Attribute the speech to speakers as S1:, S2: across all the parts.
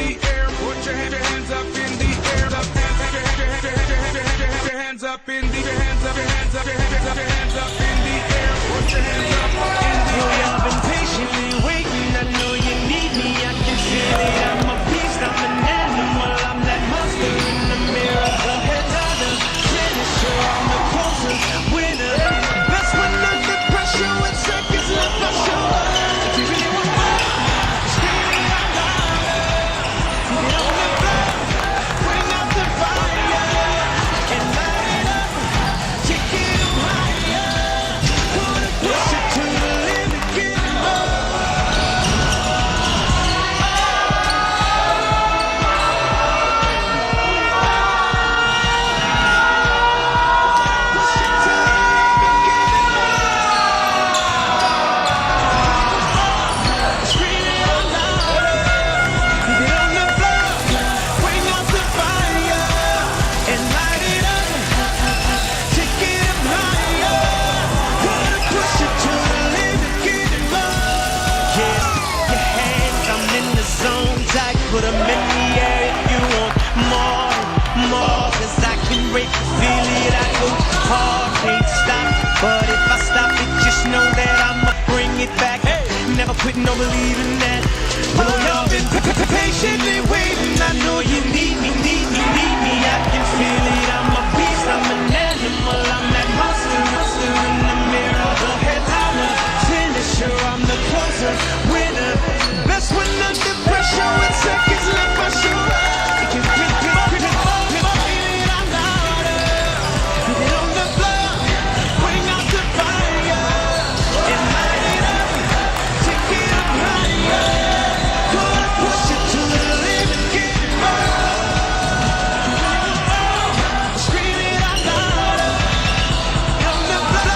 S1: the air. Put your hands up in the air. Hands up in the hands up in the air. Put your hands up in the air.
S2: I've been patiently waiting. I know you need me. I can feel it. I'm a beast. I'm an animal. I'm that monster in the mirror. The heads are the finisher. I'm the closest winner. Best when under pressure when seconds left my shoulder. If you really want more, scream it out louder. Get on the floor, bring out the fire, and light it up. Take it up higher. Gonna push it to the limit, get more. Put them in the air if you want more, cause I can break the feel it, I go hard, can't stop, but if I stop it, just know that I'ma bring it back, never quitting or believing that, well, y'all been patiently waiting, I know you need me, I can feel it, I'm a beast, I'm an animal, I'm that monster in the mirror, the head holler, finisher, I'm the closer, winner, best when under pressure when seconds left my shoulder. You can feel it, I'm louder. Get it on the floor, bring out the fire, and light it up, take it up higher. Gonna push it to the limit, get it more. Scream it out louder. On the floor,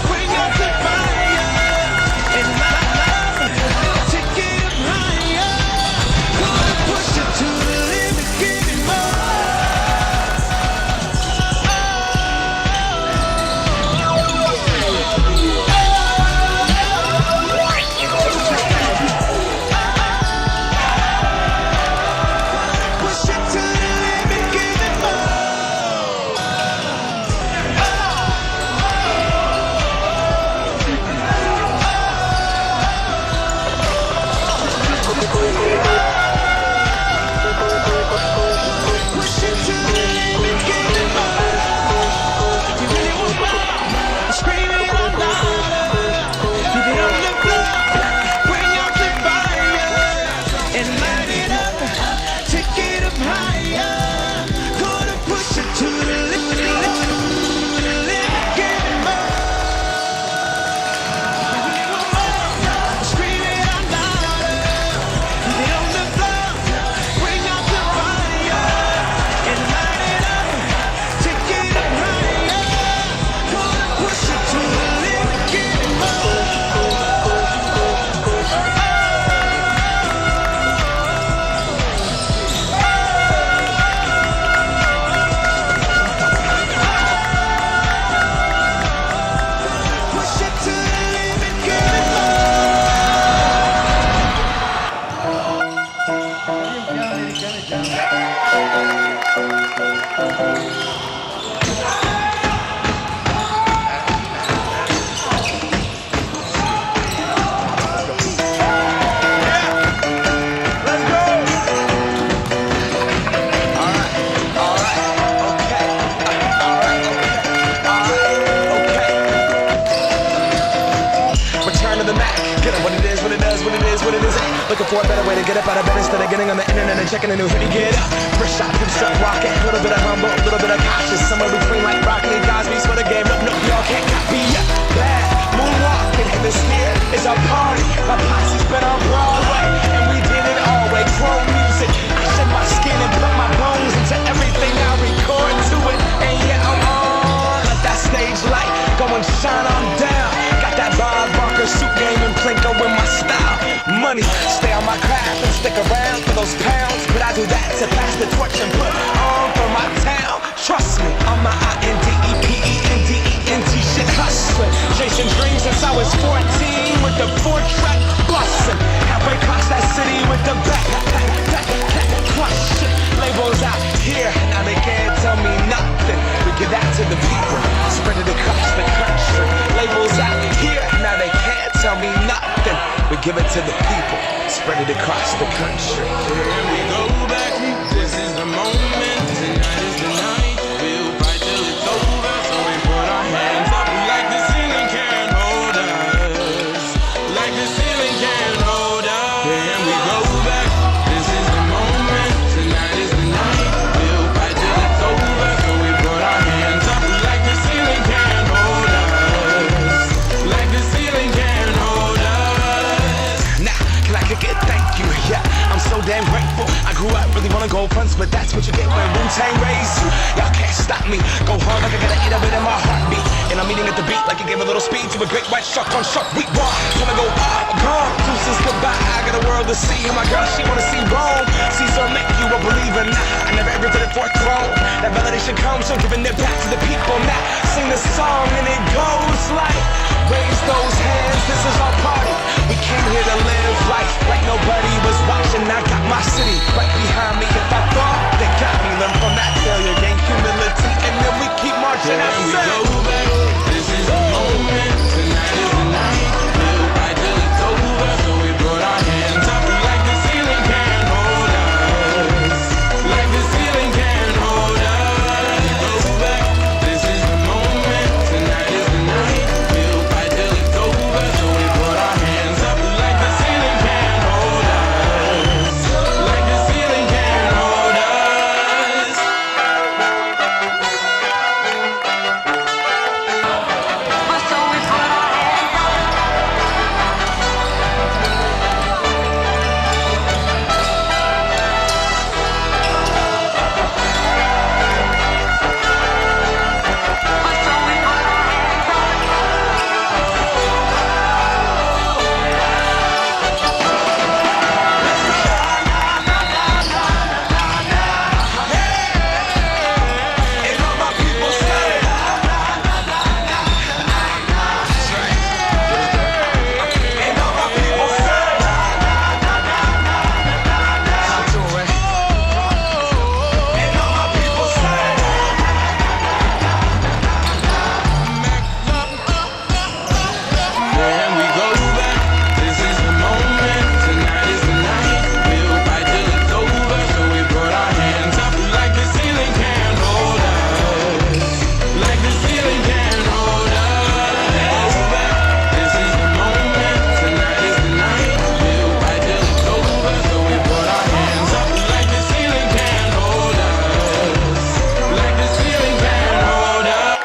S2: bring out the fire, and light it up, take it up higher. Gonna push it to the limit, get it more. Push it to the limit, get it more. Push it to the limit, get it more. If you really want more, scream it out louder. Get it on the floor, bring out the fire, and light it up, take it up higher. Gonna push it to the limit, get it more. If you really want more, scream it out louder. Get it on the floor, bring out the fire, and light it up, take it up higher. Gonna push it to the limit, get it more. Push it to the limit, get it
S3: Return to the Mac. Get up what it is, what it does, what it is, what it isn't. Looking for a better way to get up out of bed instead of getting on the internet and checking a new hit. Get up, first shot, hip strut, rocket. A little bit of humble, a little bit of cautious. Somewhere between like broccoli, Cosby's for the game. Nope, y'all can't copy ya. Bad moonwalking, and this here is our party. My posse's been on Broadway, and we did it all way. Chrome music, I shed my skin and put my bones into everything I record to it. And yeah, I'm on. Let that stage light go and shine on down. Got that Bob Barker suit game and Plinko in my style. Money, stay on my craft and stick around for those pounds. But I do that to pass the torch and put on for my town. Trust me, I'm my INDEPENDENT shit hustling. Chasing dreams since I was 14 with the 4-track bustin'. Halfway across that city with the back. give that to the people. Spread it across the country. Labels out here, now they can't tell me nothing. We give it to the people. Spread it across the country.
S1: Here we go back. This is the moment. Tonight is the night. We'll fight till it's over. So we put our hands up like the ceiling can't hold us. Like the ceiling can't hold us. Here we go back. This is the moment. Tonight is the night. We'll fight till it's over. So we put our hands up like the ceiling can't hold us. Like the ceiling can't hold us.
S3: Nah, can I kick it? Thank you. Yeah, I'm so damn grateful. I grew up really wanna go fronts, but that's what you get when Wu-Tang raised you. Y'all can't stop me. Go hard like I gotta eat a bit in my heartbeat. And I'm eating at the beat like it gave a little speed to a great white shark on shark. We raw. Wanna go up, gone. Deuces goodbye. I got a world to see. And my girl, she wanna see Rome. Caesar make you a believer. Nah, I never ever did it for a throne. That validation comes from giving it back to the people. Now sing the song and it goes like, raise those hands. This is our party. We came here to live life like nobody was watching. I got my city right behind me. If I thought they got me, learn from that failure, gain humility, and then we keep marching.
S1: Here we go back. This is the moment. Tonight is the night. We'll fight till it's over. So we put our hands up like the ceiling can't hold us. Like the ceiling can't hold us. Go back. This is the moment. Tonight is the night. We'll fight till it's over. So we put our hands up like the ceiling can't hold us. Like the ceiling can't hold us.
S3: And all my people say, and all my people say, and all my people say,
S1: Then we go back. This is the moment. Tonight is the night. We'll fight till it's over. So we put our hands up like the ceiling can't hold us. Like the ceiling can't hold us. Go back. This is the moment. Tonight is the night. We'll fight till it's over. So we put our hands up like the ceiling can't hold us. Like the ceiling can't hold us.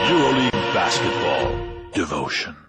S4: EuroLeague Basketball Devotion.